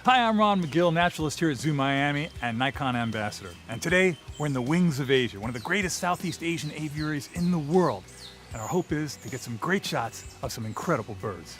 Hi, I'm Ron McGill, naturalist here at Zoo Miami and Nikon ambassador. And today, we're in the wings of Asia, one of the greatest Southeast Asian aviaries in the world. And our hope is to get some great shots of some incredible birds.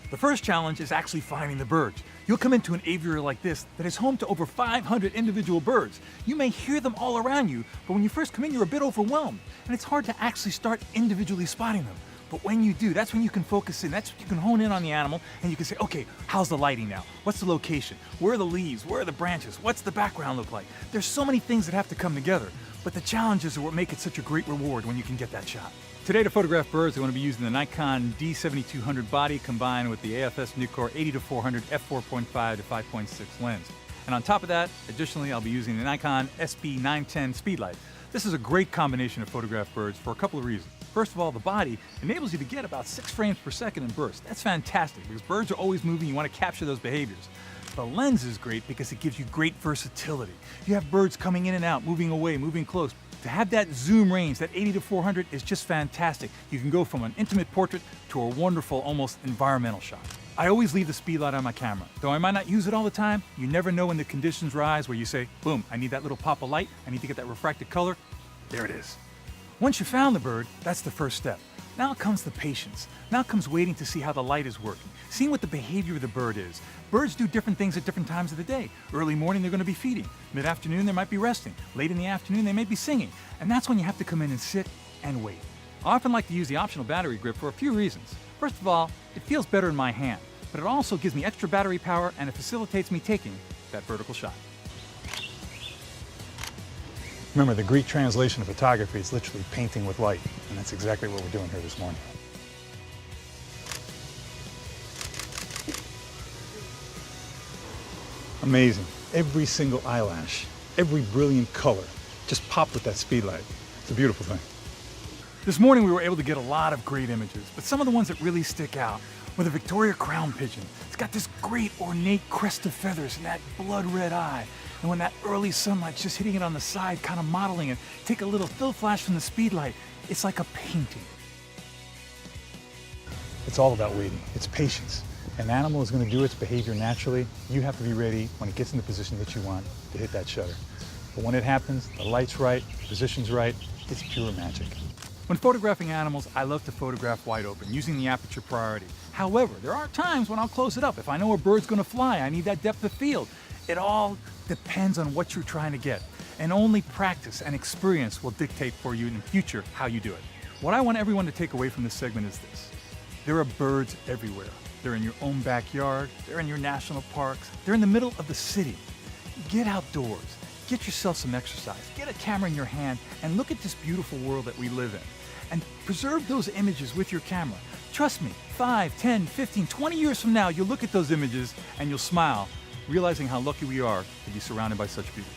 The first challenge is actually finding the birds. You'll come into an aviary like this that is home to over 500 individual birds. You may hear them all around you, but when you first come in, you're a bit overwhelmed, and it's hard to actually start individually spotting them. But when you do, that's when you can focus in. That's when you can hone in on the animal and you can say, okay, how's the lighting now? What's the location? Where are the leaves? Where are the branches? What's the background look like? There's so many things that have to come together, but the challenges are what make it such a great reward when you can get that shot. Today to photograph birds, I'm going to be using the Nikon D7200 body combined with the AFS Nikkor 80-400 f4.5 to 5.6 lens. And on top of that, additionally, I'll be using the Nikon SP910 Speedlight. This is a great combination to photograph birds for a couple of reasons. First of all, the body enables you to get about 6 frames per second in bursts. That's fantastic because birds are always moving. You want to capture those behaviors. The lens is great because it gives you great versatility. You have birds coming in and out, moving away, moving close. To have that zoom range, that 80-400 is just fantastic. You can go from an intimate portrait to a wonderful, almost environmental shot. I always leave the speedlight on my camera. Though I might not use it all the time, you never know when the conditions rise where you say, boom, I need that little pop of light, I need to get that refracted color. There it is. Once you found the bird, that's the first step. Now comes the patience. Now comes waiting to see how the light is working, seeing what the behavior of the bird is. Birds do different things at different times of the day. Early morning, they're going to be feeding. Mid-afternoon, they might be resting. Late in the afternoon, they may be singing. And that's when you have to come in and sit and wait. I often like to use the optional battery grip for a few reasons. First of all, it feels better in my hand, but it also gives me extra battery power and it facilitates me taking that vertical shot. Remember, the Greek translation of photography is literally painting with light, and that's exactly what we're doing here this morning. Amazing. Every single eyelash, every brilliant color just popped with that speedlight. It's a beautiful thing. This morning we were able to get a lot of great images, but some of the ones that really stick out were the Victoria crown pigeon. It's got this great ornate crest of feathers and that blood red eye. And when that early sunlight's just hitting it on the side, kind of modeling it, take a little fill flash from the speedlight, it's like a painting. It's all about waiting. It's patience. An animal is going to do its behavior naturally. You have to be ready when it gets in the position that you want to hit that shutter. But when it happens, the light's right, the position's right, it's pure magic. When photographing animals, I love to photograph wide open, using the aperture priority. However, there are times when I'll close it up. If I know a bird's going to fly, I need that depth of field. It all depends on what you're trying to get. And only practice and experience will dictate for you in the future how you do it. What I want everyone to take away from this segment is this. There are birds everywhere. They're in your own backyard. They're in your national parks. They're in the middle of the city. Get outdoors. Get yourself some exercise. Get a camera in your hand and look at this beautiful world that we live in. And preserve those images with your camera. Trust me, 5, 10, 15, 20 years from now, you'll look at those images and you'll smile, realizing how lucky we are to be surrounded by such beauty.